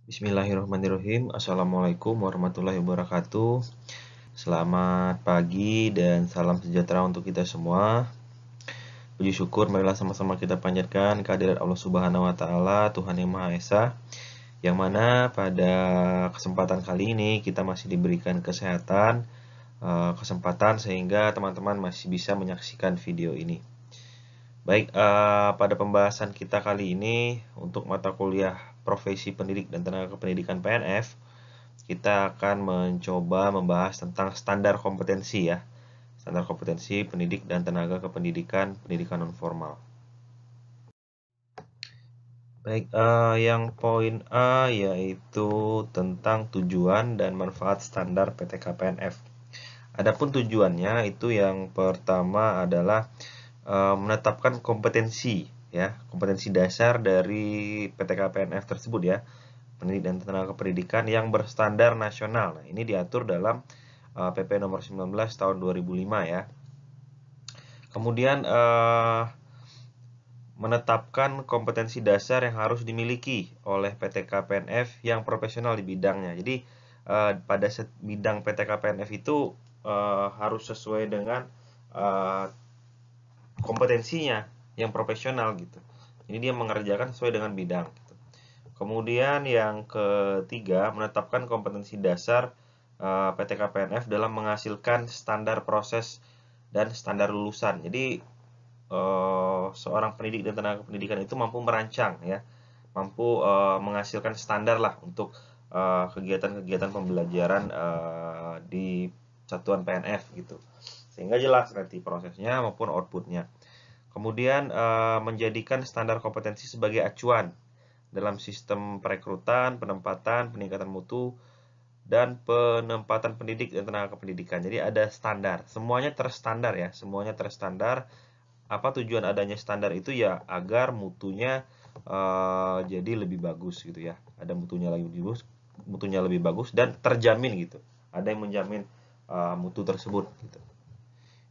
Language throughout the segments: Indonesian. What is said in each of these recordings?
Bismillahirrahmanirrahim. Assalamualaikum warahmatullahi wabarakatuh. Selamat pagi dan salam sejahtera untuk kita semua. Puji syukur marilah sama-sama kita panjatkan kehadirat Allah Subhanahu wa taala, Tuhan yang Maha Esa, yang mana pada kesempatan kali ini kita masih diberikan kesempatan sehingga teman-teman masih bisa menyaksikan video ini. Baik, pada pembahasan kita kali ini untuk mata kuliah Profesi Pendidik dan Tenaga Kependidikan PNF, kita akan mencoba membahas tentang standar kompetensi ya. Standar kompetensi pendidik dan tenaga kependidikan, pendidikan non formal. Baik, yang poin A yaitu tentang tujuan dan manfaat standar PTK PNF. Adapun tujuannya itu yang pertama adalah menetapkan kompetensi ya, kompetensi dasar dari PTK PNF tersebut ya, pendidik dan tenaga pendidikan yang berstandar nasional. Nah, ini diatur dalam PP nomor 19 tahun 2005 ya. Kemudian menetapkan kompetensi dasar yang harus dimiliki oleh PTK PNF yang profesional di bidangnya. Jadi pada bidang PTK PNF itu harus sesuai dengan kompetensinya yang profesional gitu. Jadi dia mengerjakan sesuai dengan bidang gitu. Kemudian yang ketiga, menetapkan kompetensi dasar PTK PNF dalam menghasilkan standar proses dan standar lulusan. Jadi seorang pendidik dan tenaga pendidikan itu mampu merancang ya, mampu menghasilkan standar lah untuk kegiatan-kegiatan pembelajaran di satuan PNF gitu, sehingga jelas nanti prosesnya maupun outputnya. Kemudian menjadikan standar kompetensi sebagai acuan dalam sistem perekrutan, penempatan, peningkatan mutu, dan penempatan pendidik dan tenaga kependidikan. Jadi ada standar, semuanya terstandar ya, semuanya terstandar. Apa tujuan adanya standar itu ya agar mutunya jadi lebih bagus gitu ya, ada mutunya lebih bagus dan terjamin gitu, ada yang menjamin mutu tersebut gitu.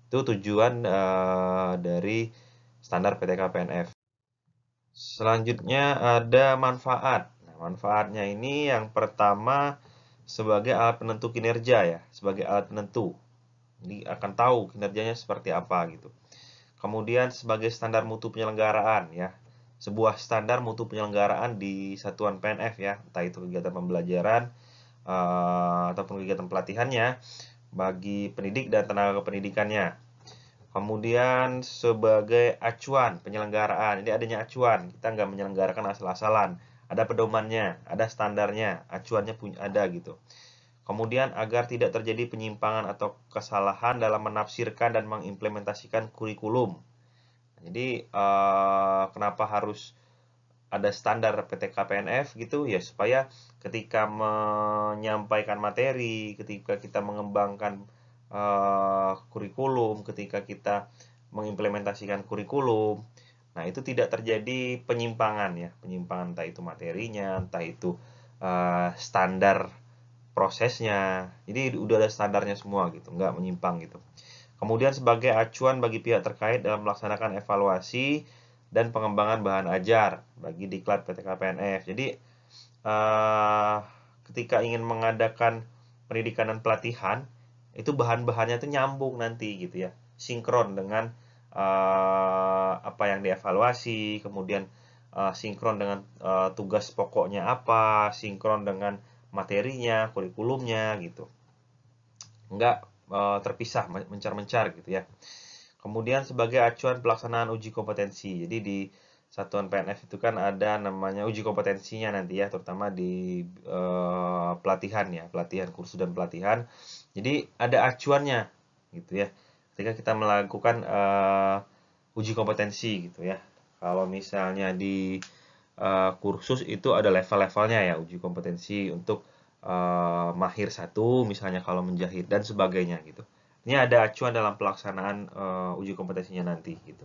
Itu tujuan dari standar PTK PNF. Selanjutnya ada manfaat. Nah, manfaatnya ini yang pertama sebagai alat penentu kinerja ya, sebagai alat penentu. Jadi akan tahu kinerjanya seperti apa gitu. Kemudian sebagai standar mutu penyelenggaraan ya. Sebuah standar mutu penyelenggaraan di satuan PNF ya, entah itu kegiatan pembelajaran ataupun kegiatan pelatihannya bagi pendidik dan tenaga kependidikannya. Kemudian sebagai acuan penyelenggaraan, ini adanya acuan, kita nggak menyelenggarakan asal-asalan, ada pedomannya, ada standarnya, acuannya punya ada gitu. Kemudian agar tidak terjadi penyimpangan atau kesalahan dalam menafsirkan dan mengimplementasikan kurikulum. Jadi kenapa harus ada standar PTK PNF gitu ya, supaya ketika menyampaikan materi, ketika kita mengembangkan kurikulum, ketika kita mengimplementasikan kurikulum, nah itu tidak terjadi penyimpangan ya, penyimpangan entah itu materinya, entah itu standar prosesnya. Jadi udah ada standarnya semua gitu, nggak menyimpang gitu. Kemudian sebagai acuan bagi pihak terkait dalam melaksanakan evaluasi dan pengembangan bahan ajar bagi diklat PTK PNF. Jadi ketika ingin mengadakan pendidikan dan pelatihan, itu bahan-bahannya itu nyambung nanti gitu ya, sinkron dengan apa yang dievaluasi, kemudian sinkron dengan tugas pokoknya apa, sinkron dengan materinya, kurikulumnya gitu. Enggak terpisah, mencar-mencar gitu ya. Kemudian sebagai acuan pelaksanaan uji kompetensi. Jadi di satuan PNF itu kan ada namanya uji kompetensinya nanti ya, terutama di pelatihan ya, pelatihan kursus dan pelatihan. Jadi ada acuannya gitu ya, ketika kita melakukan uji kompetensi gitu ya. Kalau misalnya di kursus itu ada level-levelnya ya, uji kompetensi untuk mahir 1 misalnya kalau menjahit dan sebagainya gitu. Ini ada acuan dalam pelaksanaan uji kompetensinya nanti gitu.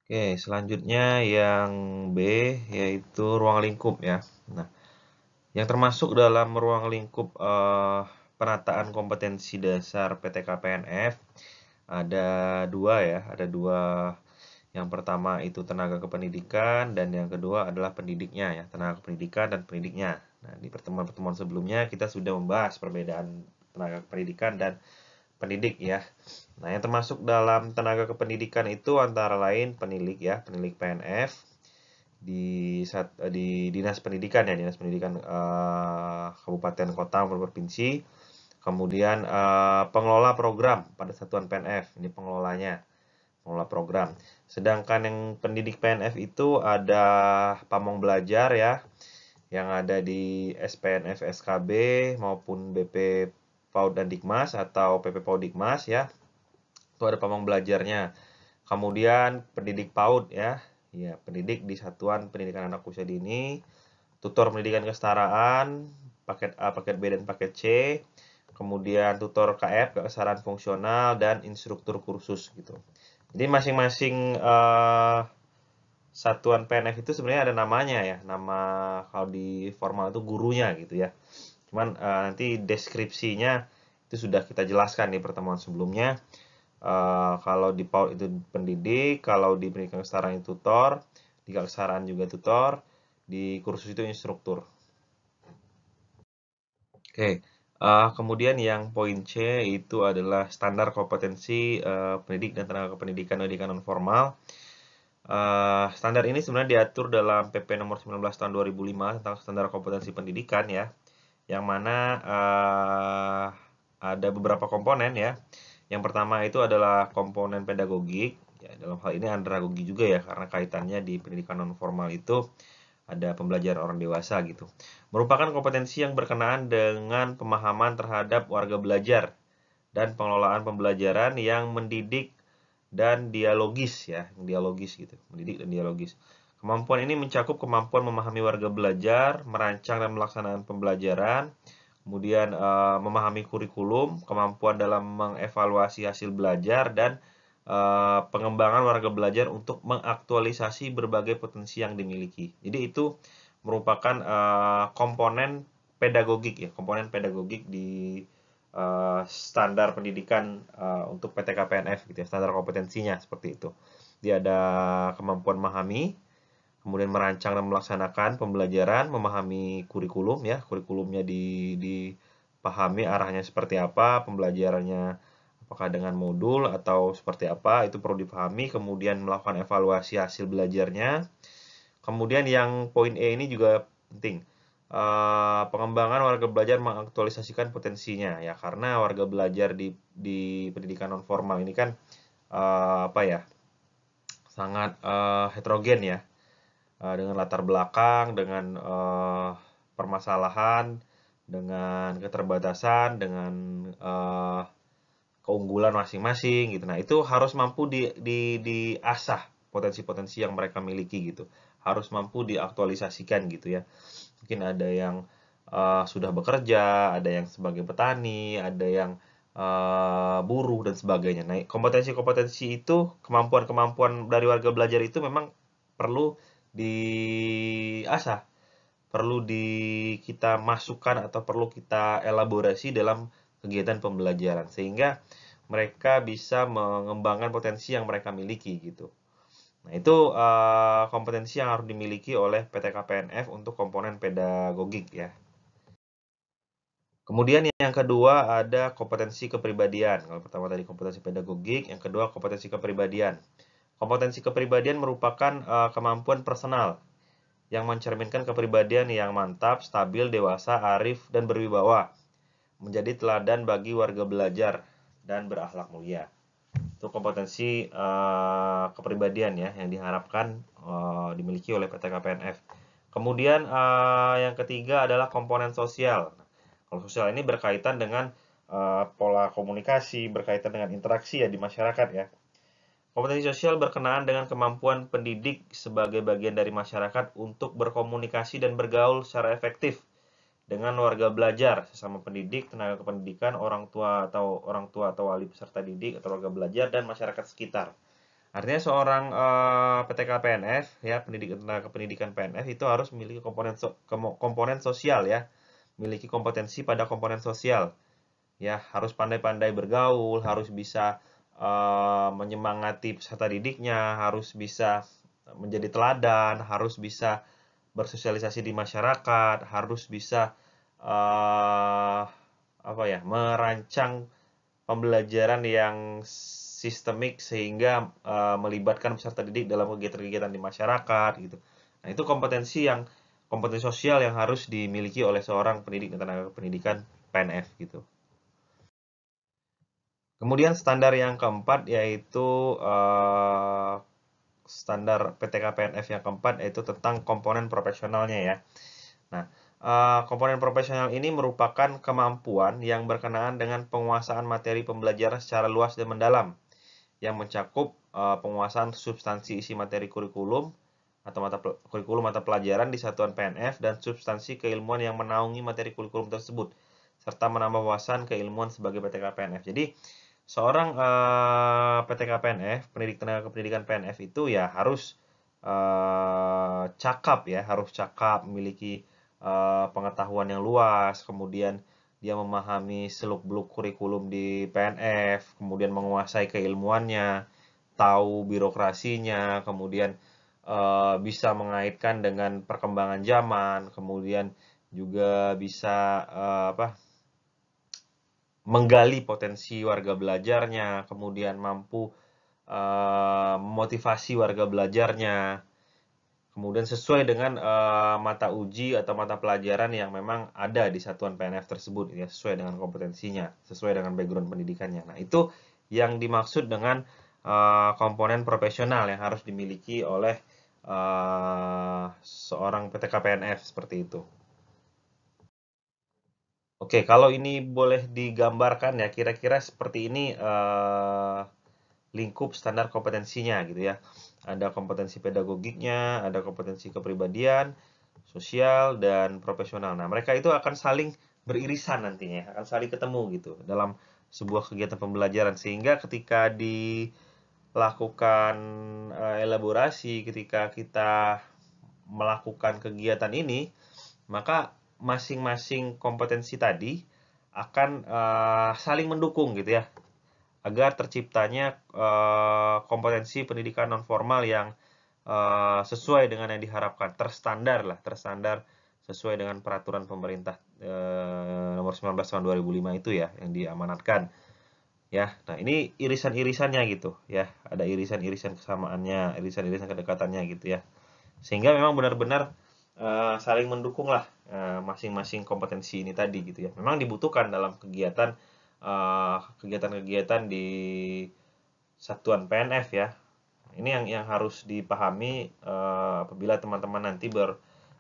Oke, selanjutnya yang B yaitu ruang lingkup ya. Nah, yang termasuk dalam ruang lingkup penataan kompetensi dasar PTK PNF ada dua ya, ada dua Yang pertama itu tenaga kependidikan dan yang kedua adalah pendidiknya ya, tenaga kependidikan dan pendidiknya. Nah, di pertemuan-pertemuan sebelumnya kita sudah membahas perbedaan tenaga kependidikan dan pendidik ya. Nah, yang termasuk dalam tenaga kependidikan itu antara lain penilik ya, penilik PNF di dinas pendidikan ya, dinas pendidikan kabupaten kota maupun provinsi. Kemudian pengelola program pada satuan PNF, ini pengelolanya, pengelola program. Sedangkan yang pendidik PNF itu ada pamong belajar ya, yang ada di SPNF SKB maupun BP PAUD dan Dikmas atau PP PAUD Dikmas ya. Itu ada pamong belajarnya. Kemudian pendidik PAUD ya. Ya, pendidik di Satuan Pendidikan Anak Usia Dini, tutor pendidikan kesetaraan, paket A, paket B dan paket C. Kemudian tutor KF, kesetaraan fungsional dan instruktur kursus gitu. Jadi masing-masing satuan PNF itu sebenarnya ada namanya ya. Nama kalau di formal itu gurunya gitu ya. Cuman nanti deskripsinya itu sudah kita jelaskan di pertemuan sebelumnya. Kalau di PAUD itu pendidik, kalau di pendidikan kesetaraan itu tutor, di kesetaraan juga tutor, di kursus itu instruktur. Oke, kemudian yang poin C itu adalah standar kompetensi pendidik dan tenaga kependidikan pendidikan non formal. Standar ini sebenarnya diatur dalam PP nomor 19 tahun 2005 tentang standar kompetensi pendidikan ya, yang mana ada beberapa komponen ya. Yang pertama itu adalah komponen pedagogik, ya, dalam hal ini andragogi juga ya, karena kaitannya di pendidikan non formal itu ada pembelajaran orang dewasa gitu. Merupakan kompetensi yang berkenaan dengan pemahaman terhadap warga belajar dan pengelolaan pembelajaran yang mendidik dan dialogis ya, dialogis gitu, mendidik dan dialogis. Kemampuan ini mencakup kemampuan memahami warga belajar, merancang dan melaksanakan pembelajaran, kemudian memahami kurikulum, kemampuan dalam mengevaluasi hasil belajar, dan pengembangan warga belajar untuk mengaktualisasi berbagai potensi yang dimiliki. Jadi itu merupakan komponen pedagogik ya, komponen pedagogik di standar pendidikan untuk PTK PNF gitu ya, standar kompetensinya seperti itu. Dia ada kemampuan memahami, kemudian merancang dan melaksanakan pembelajaran, memahami kurikulum ya, kurikulumnya dipahami arahnya seperti apa, pembelajarannya apakah dengan modul atau seperti apa, itu perlu dipahami, kemudian melakukan evaluasi hasil belajarnya. Kemudian yang poin E ini juga penting, pengembangan warga belajar mengaktualisasikan potensinya ya, karena warga belajar di pendidikan non formal ini kan apa ya, sangat heterogen ya, dengan latar belakang, dengan permasalahan, dengan keterbatasan, dengan keunggulan masing-masing gitu. Nah, itu harus mampu diasah potensi-potensi yang mereka miliki gitu. Harus mampu diaktualisasikan gitu ya. Mungkin ada yang sudah bekerja, ada yang sebagai petani, ada yang buruh dan sebagainya. Nah, kompetensi-kompetensi itu, kemampuan-kemampuan dari warga belajar itu memang perlu diasah, perlu kita masukkan atau perlu kita elaborasi dalam kegiatan pembelajaran sehingga mereka bisa mengembangkan potensi yang mereka miliki gitu. Nah, itu kompetensi yang harus dimiliki oleh PTK PNF untuk komponen pedagogik ya. Kemudian yang kedua ada kompetensi kepribadian. Kalau pertama tadi kompetensi pedagogik, yang kedua kompetensi kepribadian. Kompetensi kepribadian merupakan kemampuan personal yang mencerminkan kepribadian yang mantap, stabil, dewasa, arif, dan berwibawa, menjadi teladan bagi warga belajar dan berakhlak mulia. Itu kompetensi kepribadian ya yang diharapkan dimiliki oleh PTK PNF. Kemudian yang ketiga adalah komponen sosial. Kalau sosial ini berkaitan dengan pola komunikasi, berkaitan dengan interaksi ya di masyarakat ya. Kompetensi sosial berkenaan dengan kemampuan pendidik sebagai bagian dari masyarakat untuk berkomunikasi dan bergaul secara efektif dengan warga belajar, sesama pendidik, tenaga kependidikan, orang tua atau wali peserta didik atau warga belajar dan masyarakat sekitar. Artinya seorang PTK PNF ya, pendidik tenaga kependidikan PNF itu harus memiliki komponen sosial ya, memiliki kompetensi pada komponen sosial. Ya, harus pandai-pandai bergaul, harus bisa menyemangati peserta didiknya, harus bisa menjadi teladan, harus bisa bersosialisasi di masyarakat, harus bisa merancang pembelajaran yang sistemik sehingga melibatkan peserta didik dalam kegiatan-kegiatan di masyarakat gitu. Nah, itu kompetensi sosial yang harus dimiliki oleh seorang pendidik dan tenaga pendidikan PNF gitu. Kemudian standar yang keempat yaitu standar PTK-PNF yang keempat yaitu tentang komponen profesionalnya ya. Nah, komponen profesional ini merupakan kemampuan yang berkenaan dengan penguasaan materi pembelajaran secara luas dan mendalam yang mencakup penguasaan substansi isi materi kurikulum atau mata pelajaran di satuan PNF dan substansi keilmuan yang menaungi materi kurikulum tersebut serta menambah wawasan keilmuan sebagai PTK PNF. Jadi seorang PTK PNF, pendidik tenaga kependidikan PNF itu ya harus cakap ya, harus cakap, memiliki pengetahuan yang luas, kemudian dia memahami seluk-beluk kurikulum di PNF, kemudian menguasai keilmuannya, tahu birokrasinya, kemudian bisa mengaitkan dengan perkembangan zaman, kemudian juga bisa menggali potensi warga belajarnya, kemudian mampu memotivasi warga belajarnya, kemudian sesuai dengan mata uji atau mata pelajaran yang memang ada di satuan PNF tersebut, ya sesuai dengan kompetensinya, sesuai dengan background pendidikannya. Nah, itu yang dimaksud dengan komponen profesional yang harus dimiliki oleh seorang PTK PNF seperti itu. Oke, kalau ini boleh digambarkan ya, kira-kira seperti ini lingkup standar kompetensinya gitu ya. Ada kompetensi pedagogiknya, ada kompetensi kepribadian, sosial, dan profesional. Nah, mereka itu akan saling beririsan nantinya, akan saling ketemu gitu dalam sebuah kegiatan pembelajaran. Sehingga ketika dilakukan elaborasi, ketika kita melakukan kegiatan ini, maka masing-masing kompetensi tadi akan saling mendukung gitu ya, agar terciptanya kompetensi pendidikan non formal yang sesuai dengan yang diharapkan, terstandar sesuai dengan peraturan pemerintah nomor 19 tahun 2005 itu ya yang diamanatkan ya. Nah, ini irisan-irisannya gitu ya, ada irisan-irisan kesamaannya, irisan-irisan kedekatannya gitu ya, sehingga memang benar-benar saling mendukung lah masing-masing kompetensi ini tadi gitu ya. Memang dibutuhkan dalam kegiatan-kegiatan di satuan PNF ya. Ini yang harus dipahami apabila teman-teman nanti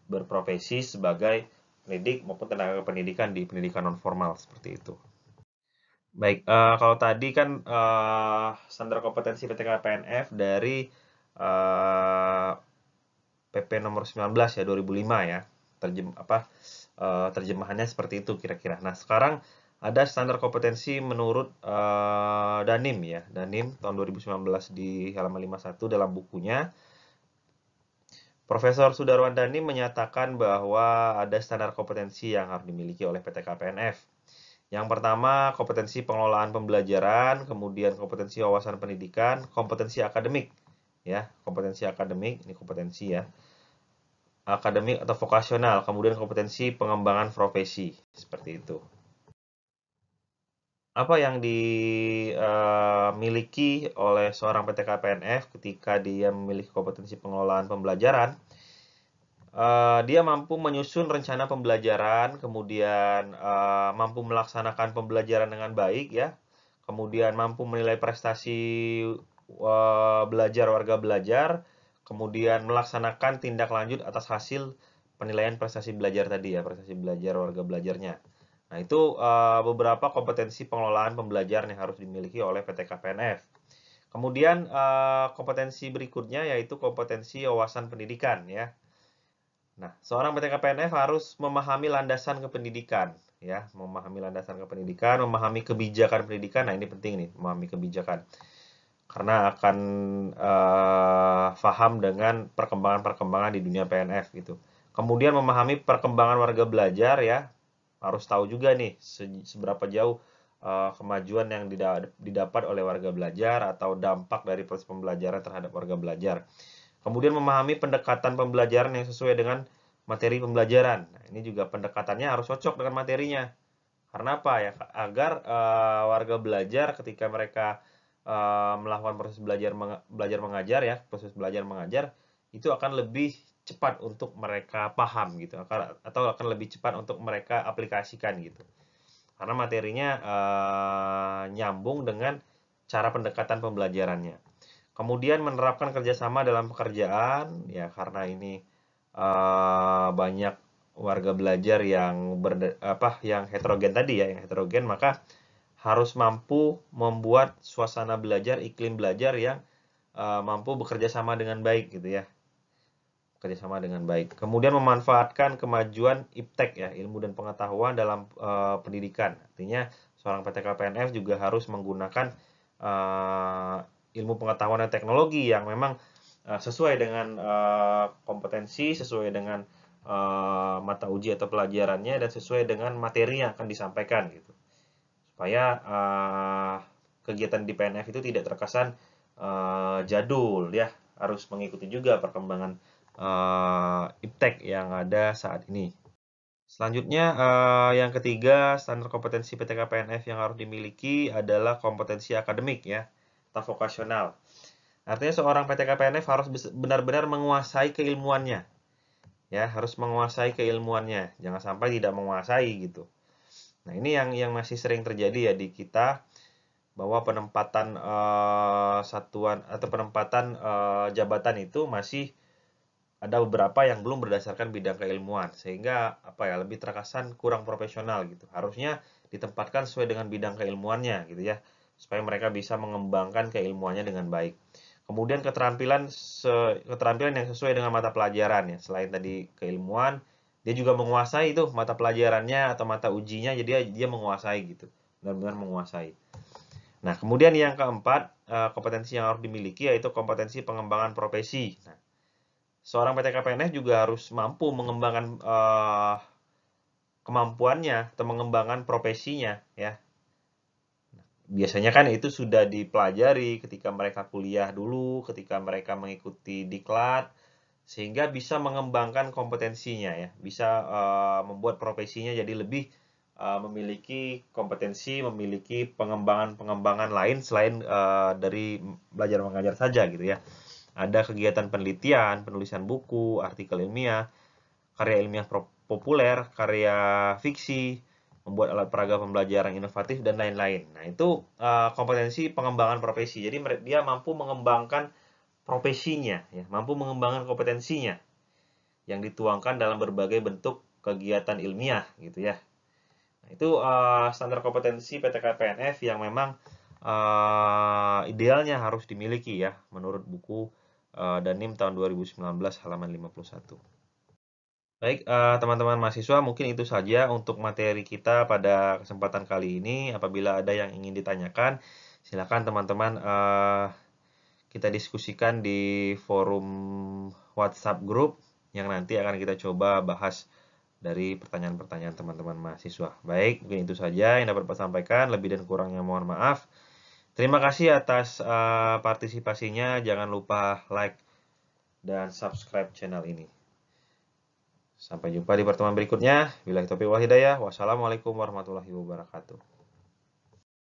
berprofesi sebagai pendidik maupun tenaga pendidikan di pendidikan non formal seperti itu. Baik, kalau tadi kan standar kompetensi PTK PNF dari PP nomor 19 ya 2005 ya. Terjemahannya seperti itu kira-kira. Nah, sekarang ada standar kompetensi menurut Danim ya. Danim tahun 2019 di halaman 51 dalam bukunya. Profesor Sudarwan Danim menyatakan bahwa ada standar kompetensi yang harus dimiliki oleh PTK PNF. Yang pertama, kompetensi pengelolaan pembelajaran, kemudian kompetensi wawasan pendidikan, kompetensi akademik ya, kompetensi akademik ini kompetensi ya. Akademik atau vokasional, kemudian kompetensi pengembangan profesi, seperti itu. Apa yang dimiliki oleh seorang PTK PNF ketika dia memiliki kompetensi pengelolaan pembelajaran? Dia mampu menyusun rencana pembelajaran, kemudian mampu melaksanakan pembelajaran dengan baik ya, kemudian mampu menilai prestasi belajar warga belajar, kemudian melaksanakan tindak lanjut atas hasil penilaian prestasi belajar tadi ya, prestasi belajar warga belajarnya. Nah, itu beberapa kompetensi pengelolaan pembelajaran yang harus dimiliki oleh PTK PNF. Kemudian kompetensi berikutnya yaitu kompetensi wawasan pendidikan ya. Nah, seorang PTK PNF harus memahami landasan kependidikan ya, memahami landasan kependidikan, memahami kebijakan pendidikan. Nah, ini penting nih, memahami kebijakan. Karena akan paham dengan perkembangan-perkembangan di dunia PNF gitu. Kemudian memahami perkembangan warga belajar ya, harus tahu juga nih seberapa jauh kemajuan yang didapat oleh warga belajar atau dampak dari proses pembelajaran terhadap warga belajar. Kemudian memahami pendekatan pembelajaran yang sesuai dengan materi pembelajaran. Nah, ini juga pendekatannya harus cocok dengan materinya. Karena apa ya? Agar warga belajar ketika mereka melakukan proses belajar mengajar ya, proses belajar mengajar itu akan lebih cepat untuk mereka paham gitu, atau akan lebih cepat untuk mereka aplikasikan gitu. Karena materinya nyambung dengan cara pendekatan pembelajarannya. Kemudian menerapkan kerjasama dalam pekerjaan, ya karena ini banyak warga belajar yang yang heterogen tadi ya, yang heterogen, maka harus mampu membuat suasana belajar, iklim belajar yang mampu bekerja sama dengan baik gitu ya, bekerja sama dengan baik. Kemudian memanfaatkan kemajuan iptek ya, ilmu dan pengetahuan dalam pendidikan. Artinya seorang PTK PNF juga harus menggunakan ilmu pengetahuan dan teknologi yang memang sesuai dengan kompetensi, sesuai dengan mata uji atau pelajarannya, dan sesuai dengan materi yang akan disampaikan gitu. Supaya kegiatan di PNF itu tidak terkesan jadul ya, harus mengikuti juga perkembangan iptek yang ada saat ini. Selanjutnya, yang ketiga, standar kompetensi PTK PNF yang harus dimiliki adalah kompetensi akademik ya, atau vokasional. Artinya seorang PTK PNF harus benar-benar menguasai keilmuannya. Ya, harus menguasai keilmuannya. Jangan sampai tidak menguasai gitu. Nah, ini yang masih sering terjadi ya di kita, bahwa penempatan satuan atau penempatan jabatan itu masih ada beberapa yang belum berdasarkan bidang keilmuan, sehingga lebih terkesan kurang profesional gitu. Harusnya ditempatkan sesuai dengan bidang keilmuannya gitu ya, supaya mereka bisa mengembangkan keilmuannya dengan baik. Kemudian keterampilan yang sesuai dengan mata pelajaran ya. Selain tadi keilmuan, dia juga menguasai itu mata pelajarannya atau mata ujinya, jadi dia menguasai gitu, benar-benar menguasai. Nah, kemudian yang keempat, kompetensi yang harus dimiliki yaitu kompetensi pengembangan profesi. Nah, seorang PTK PNF juga harus mampu mengembangkan kemampuannya atau mengembangkan profesinya ya. Biasanya kan itu sudah dipelajari ketika mereka kuliah dulu, ketika mereka mengikuti diklat, sehingga bisa mengembangkan kompetensinya ya, bisa membuat profesinya jadi lebih memiliki kompetensi, memiliki pengembangan lain selain dari belajar mengajar saja gitu ya. Ada kegiatan penelitian, penulisan buku, artikel ilmiah, karya ilmiah populer, karya fiksi, membuat alat peraga pembelajaran inovatif, dan lain-lain. Nah, itu kompetensi pengembangan profesi. Jadi dia mampu mengembangkan profesinya, ya, mampu mengembangkan kompetensinya yang dituangkan dalam berbagai bentuk kegiatan ilmiah, gitu ya. Nah, itu standar kompetensi PTK PNF yang memang idealnya harus dimiliki ya, menurut buku Danim tahun 2019 halaman 51. Baik, teman-teman mahasiswa, mungkin itu saja untuk materi kita pada kesempatan kali ini. Apabila ada yang ingin ditanyakan, silakan teman-teman kita diskusikan di forum WhatsApp group yang nanti akan kita coba bahas dari pertanyaan-pertanyaan teman-teman mahasiswa. Baik, mungkin itu saja yang dapat saya sampaikan. Lebih dan kurangnya mohon maaf. Terima kasih atas partisipasinya. Jangan lupa like dan subscribe channel ini. Sampai jumpa di pertemuan berikutnya. Billahi taufiq wal hidayah. Wassalamualaikum warahmatullahi wabarakatuh.